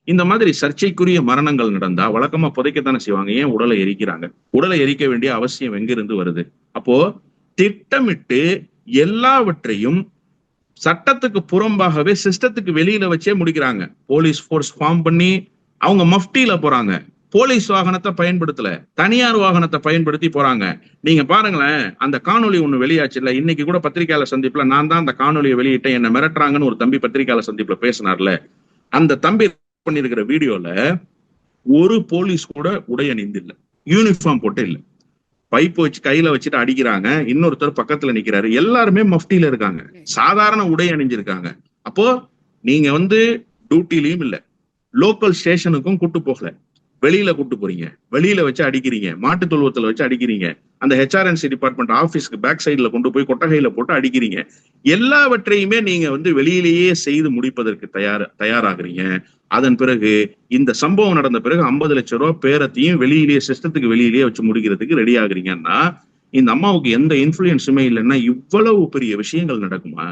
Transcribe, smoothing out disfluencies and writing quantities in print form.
இந்த மாதிரி சர்ச்சைக்குரிய மரணங்கள் நடந்தா வழக்கமா புதைக்கத்தானே செய்வாங்க. ஏன் உடலை எரிக்கிறாங்க? உடலை எரிக்க வேண்டிய அவசியம் எங்கிருந்து வருது? அப்போ திட்டமிட்டு எல்லாவற்றையும் சட்டத்துக்கு புறம்பாகவே சிஸ்டத்துக்கு வெளியில வச்சே முடிக்கிறாங்க. போலீஸ் போர்ஸ் ஃபார்ம் பண்ணி அவங்க மஃப்டியில போறாங்க. போலீஸ் வாகனத்தை பயன்படுத்தல, தனியார் வாகனத்தை பயன்படுத்தி போறாங்க. நீங்க பாருங்களேன், அந்த காணொலி ஒண்ணு வெளியாச்சு இல்ல, இன்னைக்கு கூட பத்திரிகையாளர் சந்திப்புல நான் தான் அந்த காணொலியை வெளியிட்டேன், என்ன மிரட்டுறாங்கன்னு ஒரு தம்பி பத்திரிகையாளர் சந்திப்புல பேசினார்ல. அந்த தம்பி பண்ணிருக்கிற வீடியோல ஒரு போலீஸ் கூட உடை அணிந்து இல்ல, யூனிஃபார்ம் போட்டு இல்ல, பைப் வச்சு கையில வச்சுட்டு அடிக்கிறாங்க. இன்னொருத்தர் பக்கத்துல நிக்கிறாரு. எல்லாருமே மஃப்டியில இருக்காங்க, சாதாரண உடை அணிஞ்சிருக்காங்க. அப்போ நீங்க டியூட்டிலையும் இல்ல, லோக்கல் ஸ்டேஷனுக்கும் கூட்டு போகல, வெளியில கூட்டு போறீங்க, வெளியில வச்சு அடிக்கிறீங்க, மாட்டு தொழுவத்துல வச்சு அடிக்கிறீங்க, அந்த ஹெச்ஆர்என்சி டிபார்ட்மெண்ட் ஆபீஸ்க்கு பேக் சைட்ல கொண்டு போய் கொட்டகையில போட்டு அடிக்கிறீங்க. எல்லாவற்றையுமே நீங்க வெளியிலேயே செய்து முடிப்பதற்கு தயாராகிறீங்க. அதன் பிறகு இந்த சம்பவம் நடந்த பிறகு 50 லட்சம் ரூபாய் பேரத்தையும் வெளியிலேயே சிஸ்டத்துக்கு வெளியிலேயே வச்சு முடிக்கிறதுக்கு ரெடி ஆகுறீங்கன்னா, இந்த அம்மாவுக்கு எந்த இன்ஃபுளுன்ஸுமே இல்லைன்னா இவ்வளவு பெரிய விஷயங்கள் நடக்குமா?